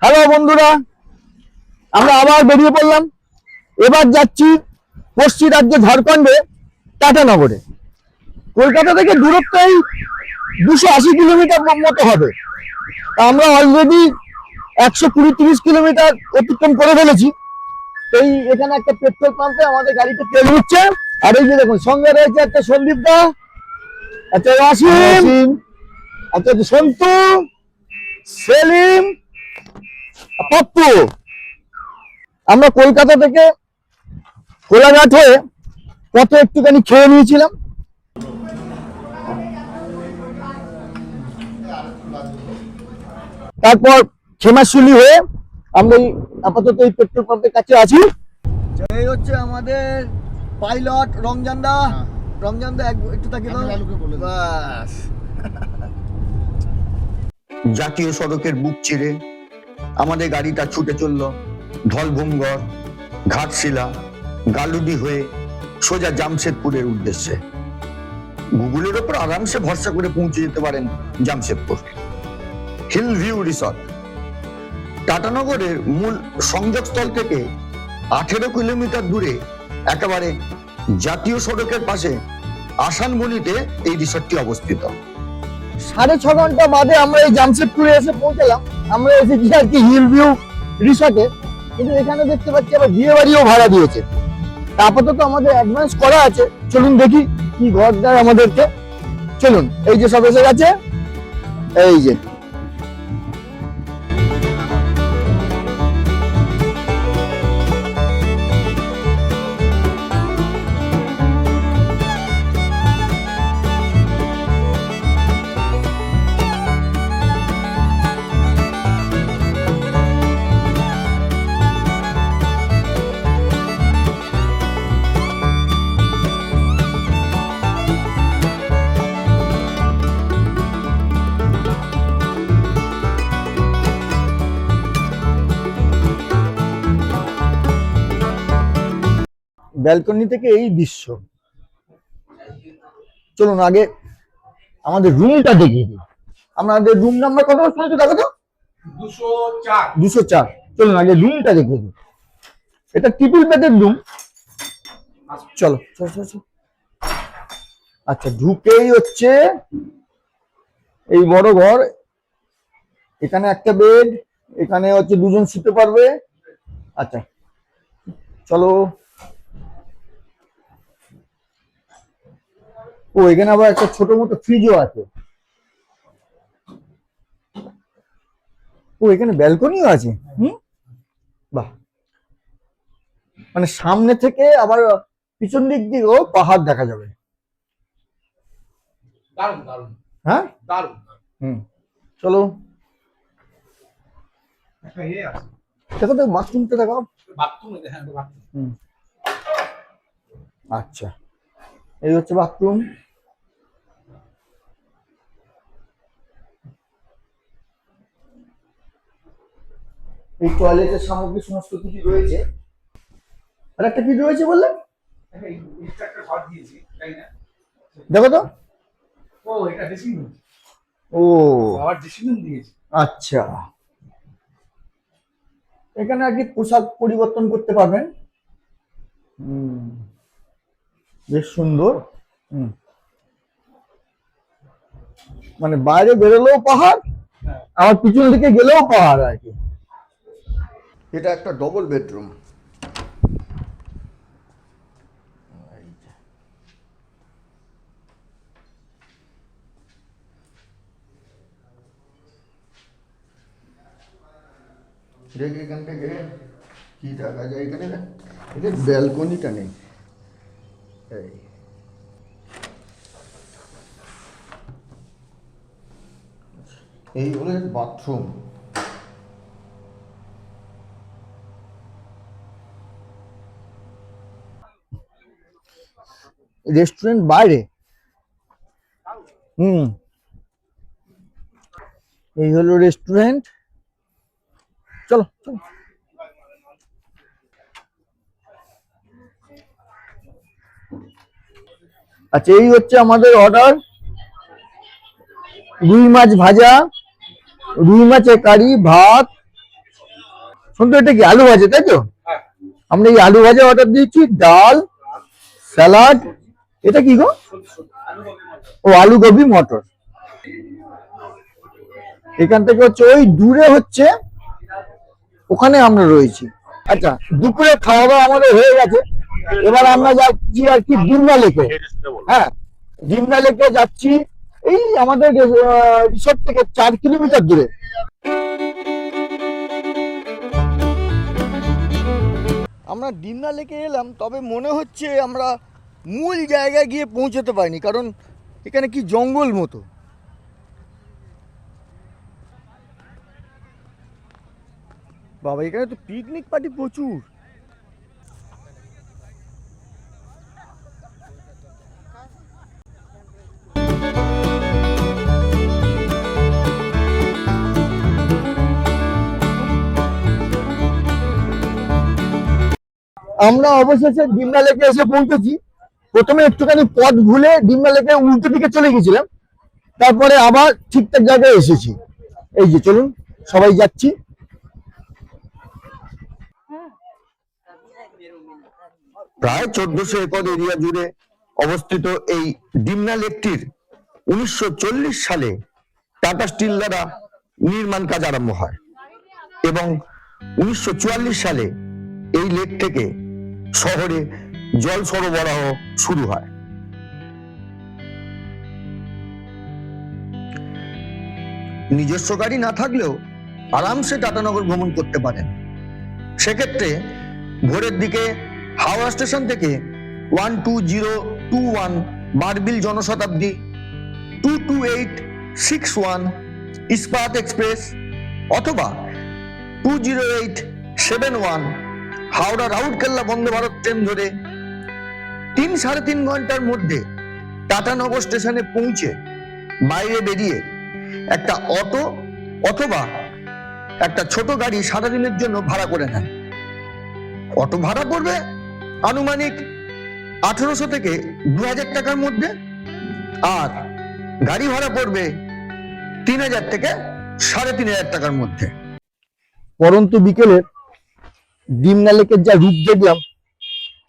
Hello বন্ধুরা, আমরা আবার বেরিয়ে পড়লাম। এবার যাচ্ছি পশ্চিম রাজ্য ঝাড়খণ্ডে টাটানগরে। কলকাতা থেকে দূরত্ব এই 280 কিলোমিটার মতো হবে। আমরা অলরেডি 120-30 কিলোমিটার অতিক্রম করে ফেলেছি। এই এখানে একটা পেট্রোল পাম্পে আমাদের গাড়িতে তেল দিচ্ছে। আর এই যে দেখুন, সঙ্গে রয়েছে একটা সন্দীপ দা, একটা ওয়াসিম, একটা সন্তু, সেলিম, পপ্পু। আমরা কলকাতা থেকে কোলাঘাট হয়ে পথে একটুখানি খেয়ে নিয়েছিলাম। তারপর খেমাশুলি হয়ে আমরা আপাতত এই পেট্রোল পাম্পের কাছে আছি। এই হচ্ছে আমাদের পাইলট রমজানদা। রমজানদা একটু তাকিয়ে দাও বাস। জাতীয় সড়কের বুক চিরে আমাদের গাড়িটা ছুটে চলল ধলভূমগড়, ঘাটশিলা, গালুডি হয়ে সোজা জামশেদপুরের উদ্দেশ্যে। গুগলের ওপর আরামসে ভরসা করে পৌঁছে যেতে পারেন জামশেদপুর। হিল ভিউ রিসর্ট টাটানগরের মূল সংযোগস্থল থেকে 18 কিলোমিটার দূরে একেবারে জাতীয় সড়কের পাশে আসানবনিতে এই রিসর্টটি অবস্থিত। 6.5 ঘন্টা বাদে আমরা এই জামশেদপুরে এসে পৌঁছলাম। আমরা এসেছি আর কি হিল ভিউ রিসর্টে, কিন্তু এখানে দেখতে পাচ্ছি আবার বিয়ে বাড়িও ভাড়া দিয়েছে। আপাতত আমাদের অ্যাডভান্স করা আছে, চলুন দেখি কি ঘর দেয় আমাদেরকে। চলুন, এই যে সব এসে গেছে, এই যে ব্যালকনি থেকে এই দৃশ্য। চলুন আগে আমাদের রুমটা দেখিয়ে দিই। আমাদের রুম নাম্বার কত শুনেছো? দেখো তো, 204। চলুন আগে রুমটা দেখিয়ে দিই। এটা ট্রিপল বেডের রুম। চলো চলো চলো চলো। আচ্ছা, ঢুকেই হচ্ছে এই বড় ঘর। এখানে একটা বেড, এখানে হচ্ছে 2 জন শুতে পারবে। আচ্ছা চলো। ও, এখানে আবার একটা ছোট মতো ফ্রিজও আছে। ও, এখানে ব্যালকনিও আছে। বাহ, মানে সামনে থেকে আবার পিছন দিক দিয়েও পাহাড় দেখা যাবে। দারুণ দারুণ। হ্যাঁ দারুণ। চলো একটা আছে। দেখো তো, বাথরুমটা দেখাও। বাথরুম, হ্যাঁ বাথরুম। আচ্ছা, এই হচ্ছে বাথরুম। এই টয়লেটের সামগ্রী সমস্ত কিছু রয়েছে। আর একটা কি রয়েছে বললে? একটা ঘর দিয়েছি, তাই না? দেখো তো। ও, এটা ড্রেসিং রুম। ও আবার ড্রেসিং রুম দিয়েছি। আচ্ছা, এখানে আর কি পোশাক পরিবর্তন করতে পারবেন। বেশ সুন্দর। মানে বাইরে বেরোলেও পাহাড়, আমার পিছন দিকে গেলেও পাহাড় আর কি। এটা একটা ডবল বেডরুম। দেখি এখান থেকে কি দেখা যায়। এখানে এটা ব্যালকনিটা নেই। এই হলো বাথরুম। রেস্টুরেন্ট বাইরে। এই হলো রেস্টুরেন্ট। চলো চলো। আচ্ছা, এই হচ্ছে আমাদের অর্ডার। রুই মাছ ভাজা, রুই মাছের কারি, ভাত, শুনতো এটা কি আলু ভাজা, তাই তো? হ্যাঁ। আমরা এই আলু ভাজা অর্ডার দিয়েছি, ডাল, স্যালাড, এটা কি গো? ও আলু গোবি মটর। এখান থেকে হচ্ছে ওই দূরে হচ্ছে, ওখানে আমরা রয়েছি। আচ্ছা, দুপুরে খাওয়া দাওয়া আমাদের হয়ে গেছে, এবার আমরা যাচ্ছি আর কি ডিমনা লেকে। হ্যাঁ, ডিমনা লেকে যাচ্ছি, এই আমাদের রিসোর্ট থেকে 4 কিলোমিটার দূরে। আমরা ডিমনা লেকে এলাম, তবে মনে হচ্ছে আমরা মূল জায়গায় গিয়ে পৌঁছতে পারিনি, কারণ এখানে কি জঙ্গল মতো। বাবা, এখানে তো পিকনিক পার্টি প্রচুর। আমরা অবশেষে ডিমনা লেকে এসে পৌঁছেছি। প্রথমে একটুখানি পথ ভুলে ডিমনা লেকে উল্টো দিকে চলে গেছিলাম, তারপরে আবার ঠিকঠাক জায়গায় এসেছি। এই যে চলুন সবাই যাচ্ছি। প্রায় 1400 একর এরিয়া জুড়ে অবস্থিত এই ডিমনা লেকটির 1940 সালে টাটা স্টিল দ্বারা নির্মাণ কাজ আরম্ভ হয় এবং 1944 সালে এই লেক থেকে শহরে জল সরবরাহ শুরু হয়। নিজস্ব গাড়ি না থাকলেও আরামসে টাটানগর ভ্রমণ করতে পারেন। সেক্ষেত্রে ভোরের দিকে হাওড়া স্টেশন থেকে 12021 মার্বিল জনশতাব্দী, 22861 ইস্পাত এক্সপ্রেস অথবা 20871 হাওড়া রাউরকেল্লা বন্দে ভারত ট্রেন ধরে 3-3.5 ঘন্টার মধ্যে টাটানগর স্টেশনে পৌঁছে বাইরে বেরিয়ে একটা অটো অথবা একটা ছোট গাড়ি সারাদিনের জন্য ভাড়া করে নেন। অটো ভাড়া পড়বে আনুমানিক 1800 থেকে 2000 টাকার মধ্যে, আর গাড়ি ভাড়া পড়বে 3000 থেকে 3500 টাকার মধ্যে। পরন্তু বিকেলে ডিমনা লেকের যা রূপ দেখলাম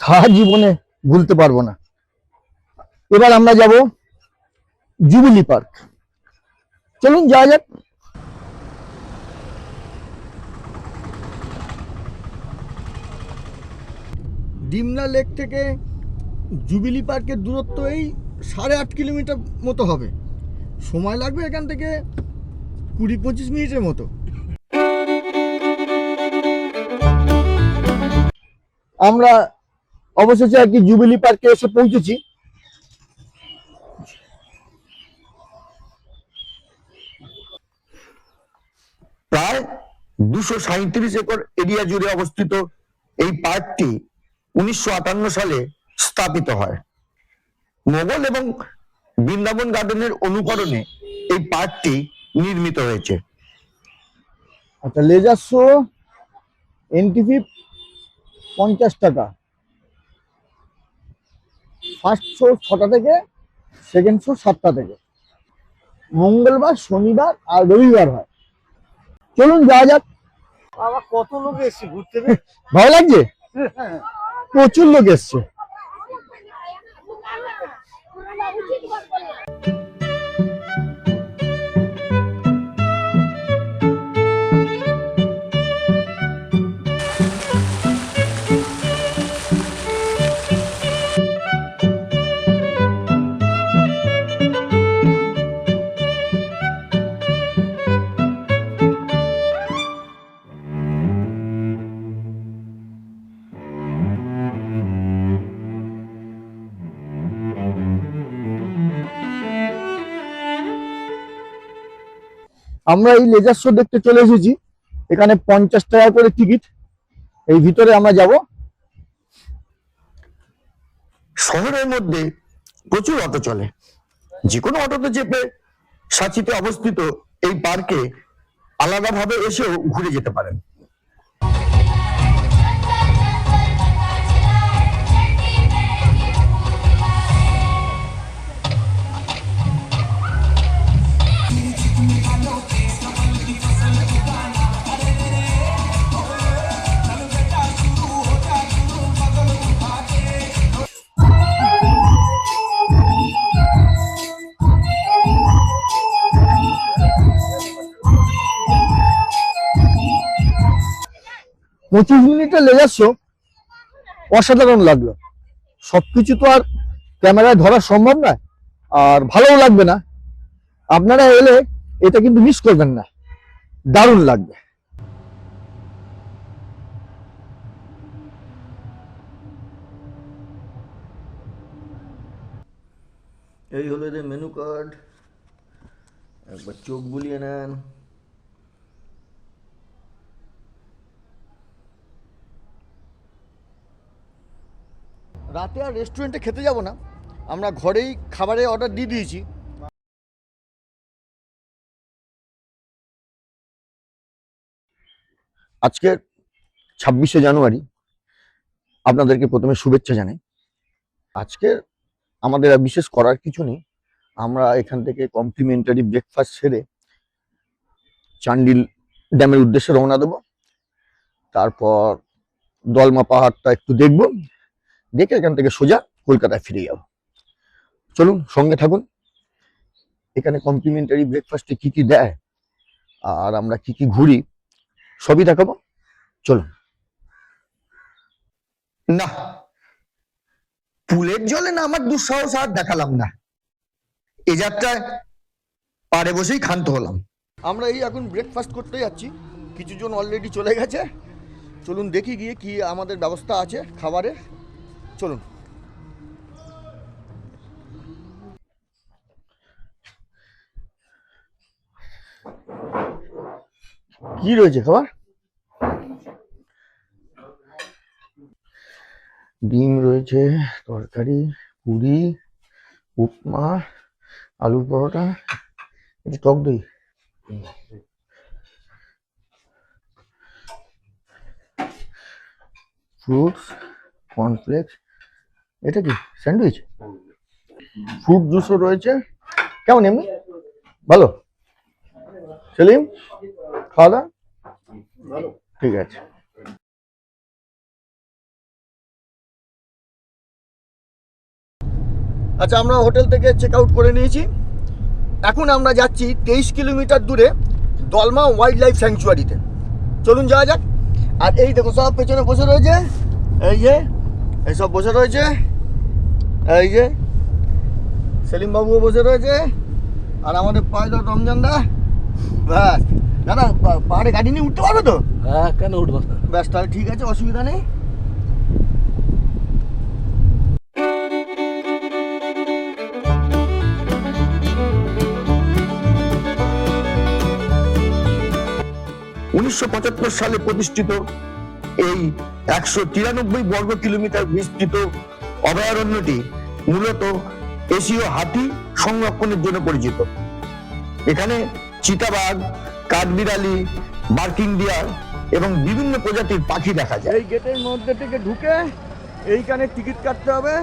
তা জীবনে ভুলতে পারবো না। এবার আমরা যাব জুবিলি পার্ক। চলুন যাওয়া যাক। ডিমনা লেক থেকে জুবিলি পার্কের দূরত্ব এই 8.5 কিলোমিটার মতো হবে। সময় লাগবে এখান থেকে 20-25 মিনিটের মতো। আমরা অবশেষে আর কি জুবিলি পার্কে এসে পৌঁছেছি। প্রায় 237 একর এরিয়া জুড়ে অবস্থিত এই পার্কটি 1958 সালে স্থাপিত হয়। মোগল এবং বৃন্দাবন গার্ডেনের অনুকরণে এই পার্কটি নির্মিত হয়েছে। আচ্ছা, লেজার শো এন্ট্রি ফি 50 টাকা। ফার্স্ট শো 6টা থেকে, সেকেন্ড শো 7টা থেকে। মঙ্গলবার, শনিবার আর রবিবার হয়। চলুন যাওয়া যাক। বাবা, কত লোক এসছে ঘুরতে রে? ভালো লাগছে? প্রচুর লোক এসছে। আমরা এই লেজার শো দেখতে চলে এসেছি। এখানে 50 টাকা করে টিকিট। এই ভিতরে আমরা যাব। শহরের মধ্যে প্রচুর অটো চলে, যে কোনো অটোতে চেপে সাঁচিতে অবস্থিত এই পার্কে আলাদাভাবে এসেও ঘুরে যেতে পারেন। 25 মিনিটের লেজার শো অসাধারণ লাগলো। সবকিছু তো আর ক্যামেরায় ধরা সম্ভব নয়, আর ভালোও লাগবে না। আপনারা এলে এটা কিন্তু মিস করবেন না, দারুণ লাগবে। এই হলো এদের মেনু কার্ড, একবার চোখ বুলিয়ে নেন। রাতে আর রেস্টুরেন্টে খেতে যাব না, আমরা ঘরেই খাবারের অর্ডার দিয়ে দিয়েছি। আজকে 26শে জানুয়ারি, আপনাদেরকে প্রথমে শুভেচ্ছা জানাই। আজকে আমাদের আর বিশেষ করার কিছু নেই, আমরা এখান থেকে কমপ্লিমেন্টারি ব্রেকফাস্ট সেরে চান্ডিল ড্যামের উদ্দেশ্যে রওনা দেব। তারপর দলমা পাহাড়টা একটু দেখব, দেখে এখান থেকে সোজা কলকাতায় ফিরে যাব। চলুন সঙ্গে থাকুন। এখানে কমপ্লিমেন্টারি ব্রেকফাস্টে কি কি দেয় আর আমরা কি কি ঘুরি সবই দেখাবো, চলুন। না, পুলের জলে না আমার দুঃসাহস আর দেখালাম না, এ যাত্রায় পাড়ে বসেই ক্ষান্ত হলাম। আমরা এই এখন ব্রেকফাস্ট করতে যাচ্ছি, কিছুজন অলরেডি চলে গেছে। চলুন দেখি গিয়ে কি আমাদের ব্যবস্থা আছে খাবারের, চলুন। কি রয়েছে খাবার? ডিম রয়েছে, তরকারি, পুরি, উপমা, আলুর পরোটা, একটু টক দই, ফ্রুটস, কর্নফ্লেক্স, এটা কি স্যান্ডউইচ, ফ্রুট জুসও রয়েছে। কেমন এমনি ভালো? সেলিম, খাওয়া দাওয়া ঠিক আছে। আচ্ছা, আমরা হোটেল থেকে চেক আউট করে নিয়েছি। এখন আমরা যাচ্ছি 23 কিলোমিটার দূরে দলমা ওয়াইল্ড লাইফ স্যাংচুয়ারিতে। চলুন যাওয়া যাক। আর এই দেখো সব পেছনে বসে রয়েছে, এই যে এইসব বসে রয়েছে, এই যে সেলিম বাবুও বসে রয়েছে, আর আমাদের পাইলট রমজান দা। ব্যাস দাদা, পাহাড়ে গাড়ি নিয়ে উঠতে পারবে তো? হ্যাঁ, কেন উঠবো না? ব্যাস তাহলে ঠিক আছে, অসুবিধা নেই। সালে প্রতিষ্ঠিত এই 193 বর্গ কিলোমিটার বিস্তৃত অভয়ারণ্যটি মূলত এশীয় হাতি সংরক্ষণের জন্য পরিচিত। এখানে চিতাবাঘ, কাঠবিড়ালি, বার্কিং ডিয়ার এবং বিভিন্ন প্রজাতির পাখি দেখা যায়। এই গেটের মধ্যে থেকে ঢুকে এইখানে টিকিট কাটতে হবে,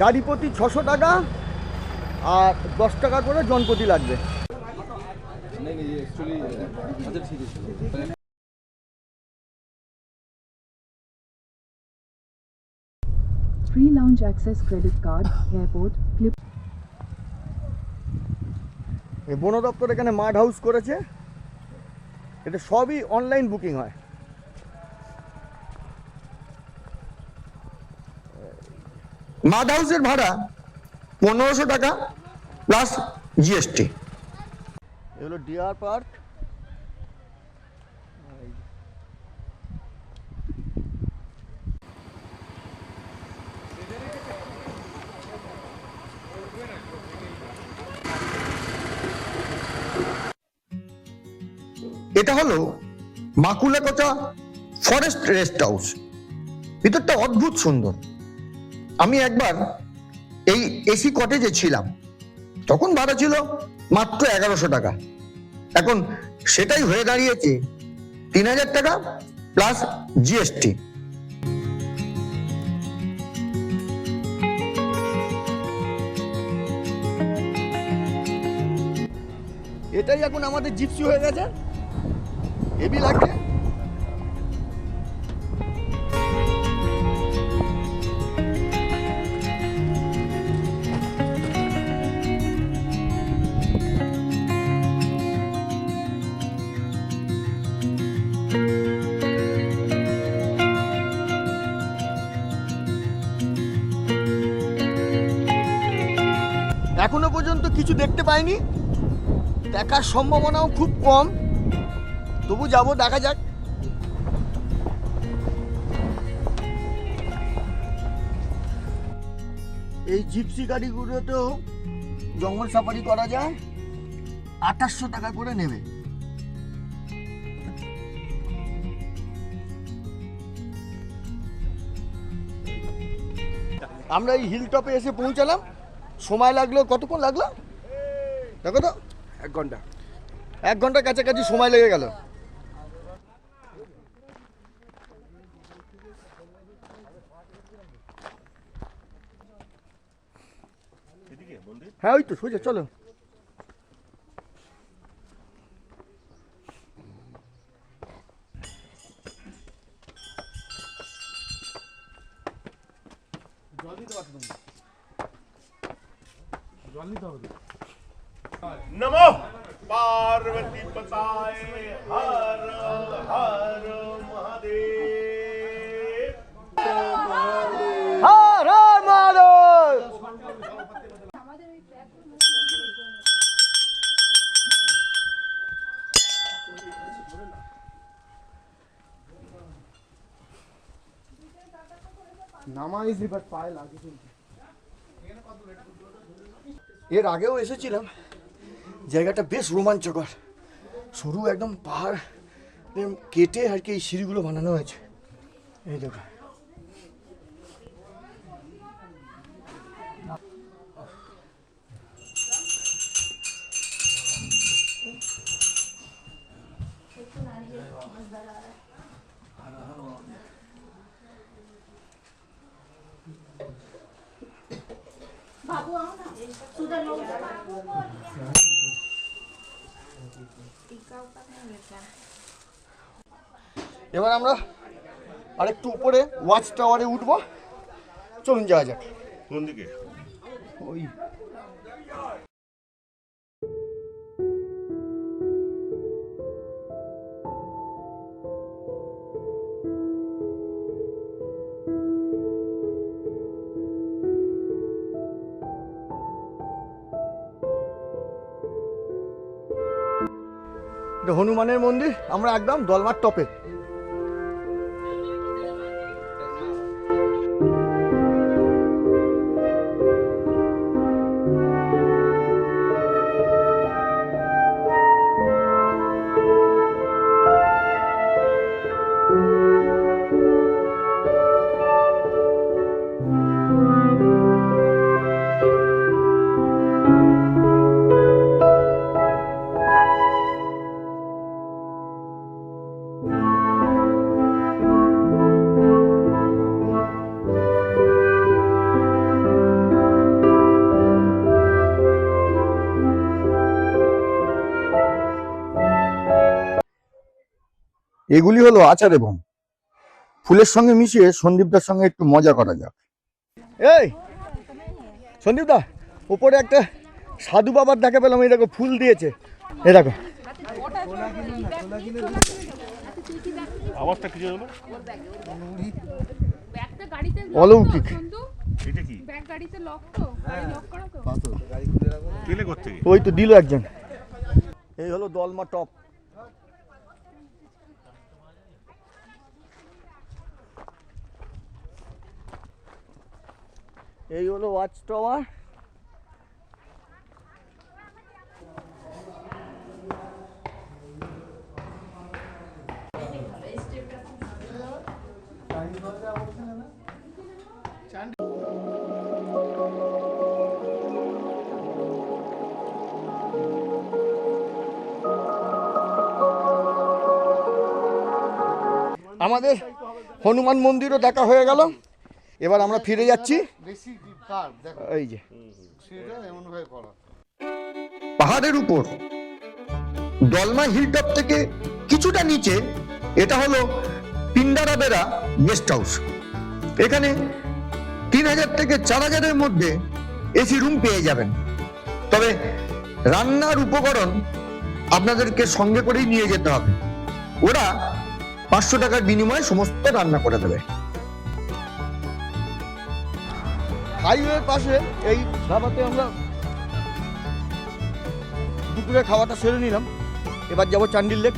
গাড়ি প্রতি 600 টাকা, আর 10 টাকা করে জনপ্রতি লাগবে। Free lounge access, credit card, airport, clip. এই বন দপ্তর এখানে মাড হাউস করেছে, এটা সবই অনলাইন বুকিং হয়। মাড হাউসের ভাড়া 1500 টাকা প্লাস জিএসটি। এগুলো ডিয়ার পার্ক। এটা হলো মাকুলাকোচা ফরেস্ট রেস্ট হাউস। ভিতরটা অদ্ভুত সুন্দর। আমি একবার এই এসি কটেজে ছিলাম, তখন ভাড়া ছিল মাত্র 1100 টাকা। এখন সেটাই হয়ে দাঁড়িয়েছে 3000 টাকা প্লাস জিএসটি। এটাই এখন আমাদের জিপসি হয়ে গেছে, হেভি লাগছে। কিছু দেখতে পাইনি, দেখার সম্ভাবনাও খুব কম, তবু যাব, দেখা যাক। এই জিপসি গাড়িগুলোতেও জঙ্গল সাফারি করা যায়, 2800 টাকা করে নেবে। আমরা এই হিল টপে এসে পৌঁছালাম, সময় লাগলো, কতক্ষণ লাগলো দেখো তো? 1 ঘন্টা। 1 ঘন্টার কাছাকাছি সময় লেগে গেল। হ্যাঁ ওই তো সোজা চলো। नमो पार्वती पताय हर हर महादेव। হর হর মহাদেব। এর আগেও এসেছিলাম, জায়গাটা বেশ রোমাঞ্চকর, সরু একদম পাহাড় কেটে আর কি এই সিঁড়িগুলো বানানো হয়েছে। এই দেখো, এবার আমরা আরেকটু উপরে ওয়াচ টাওয়ারে উঠবো, চলুন যাওয়া যাক। কোন দিকে? ওই এটা হনুমানের মন্দির, আমরা একদম দলমার টপে। এগুলি হলো আচার এবং ফুলের সঙ্গে মিশিয়ে সন্দীপদার সঙ্গে একটু মজা করা যাক। এই সন্দীপদা, উপরে একটা সাধু বাবার দেখা পেলাম, এই দেখো ফুল দিয়েছে, এই দেখো। আওয়াজটা কি হলো? অলৌকিক। এটা কি? ব্যাগ গাড়িতে লক তো, গাড়ি লক করা তো। কেলে করতে গিয়ে? ওই তো দিল একজন। এই হলো দলমা টপ। এই হলো ওয়াচ টাওয়ার। আমাদের হনুমান মন্দিরও দেখা হয়ে গেল, এবার আমরা ফিরে যাচ্ছি। এই যে পাহাড়ের উপর দলমা হিলটপ থেকে কিছুটা নিচে এটা হলো পিন্ডারা বেড়া গেস্ট হাউস। এখানে 3000 থেকে 4000-এর মধ্যে এসি রুম পেয়ে যাবেন, তবে রান্নার উপকরণ আপনাদেরকে সঙ্গে করেই নিয়ে যেতে হবে। ওরা 500 টাকার বিনিময়ে সমস্ত রান্না করে দেবে। হাইওয়ের পাশে এই ধাবাতে আমরা দুপুরে খাওয়াটা সেরে নিলাম, এবার যাবো চান্ডিল লেক।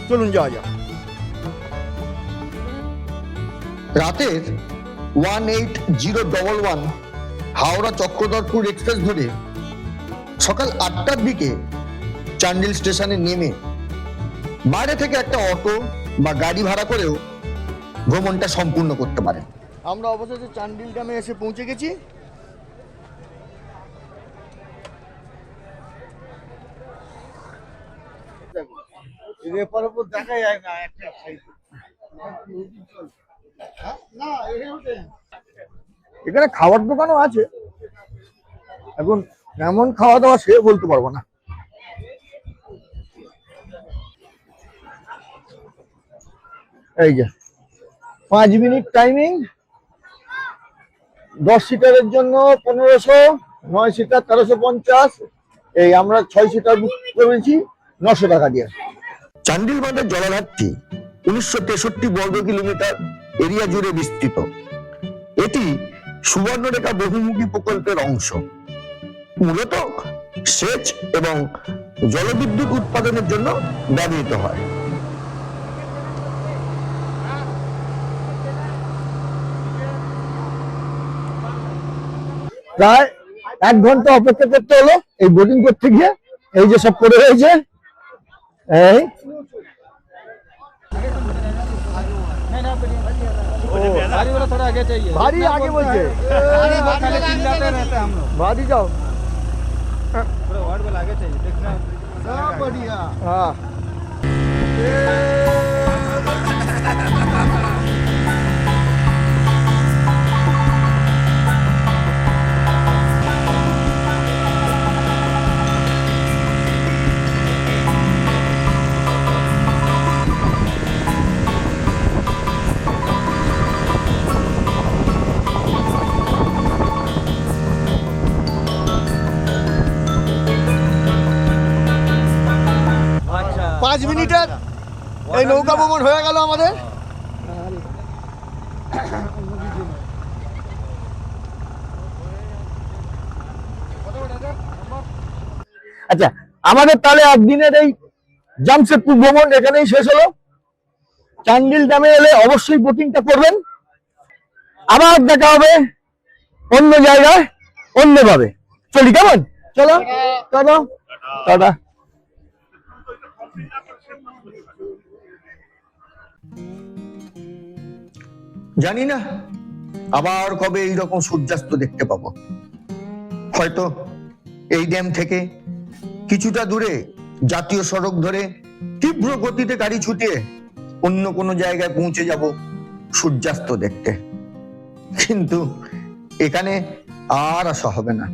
চলুন যাওয়া যাক। রাতের 18011 হাওড়া চক্রধরপুর এক্সপ্রেস ধরে সকাল 8টার দিকে চান্ডিল স্টেশনে নেমে বাইরে থেকে একটা অটো বা গাড়ি ভাড়া করেও ভ্রমণটা সম্পূর্ণ করতে পারেন। আমরা অবশেষে চান্ডিল ড্যামে এসে পৌঁছে গেছি। রেপার উপর দেখা যায় না একটা সাইড। না এখানে খাবার দোকানও আছে, এখন কেমন খাওয়া দাওয়া সে বলতে পারবো না। এই যে 5 মিনিট টাইমিং, 10 সিটারের জন্য 1500, 9 সিটার 1350, এই আমরা 6 সিটার বুক করেছি 900 টাকা দিয়ে। চান্ডিল বাঁধের জলাধারটি 1963 বর্গ কিলোমিটার এরিয়া জুড়ে বিস্তৃত। এটি সুবর্ণরেখা বহুমুখী প্রকল্পের অংশ। মূলত সেচ এবং জলবিদ্যুৎ উৎপাদনের জন্য ব্যবহৃত হয়। প্রায় 1 ঘন্টা অপেক্ষা করতে হলো এই বোটিং করতে গিয়ে। এই যে সব পড়ে রয়েছে, এই ভারী আগে বলছে, ভারী যাও। হ্যাঁ আচ্ছা 5 মিনিটের এই নৌকা ভ্রমণ হয়ে গেল আমাদের। আচ্ছা, আমাদের তাহলে একদিনের এই জামশেদপুর ভ্রমণ এখানেই শেষ হলো। চান্ডিল ড্যামে এলে অবশ্যই বোটিংটা করবেন। আবার দেখা হবে অন্য জায়গায় অন্যভাবে। চলি, কেমন? চলো চলো টাটা। জানি না আবার কবে এইরকম সূর্যাস্ত দেখতে পাবো। হয়তো এই ড্যাম থেকে কিছুটা দূরে জাতীয় সড়ক ধরে তীব্র গতিতে গাড়ি ছুটিয়ে অন্য কোনো জায়গায় পৌঁছে যাব সূর্যাস্ত দেখতে, কিন্তু এখানে আর আসা হবে না।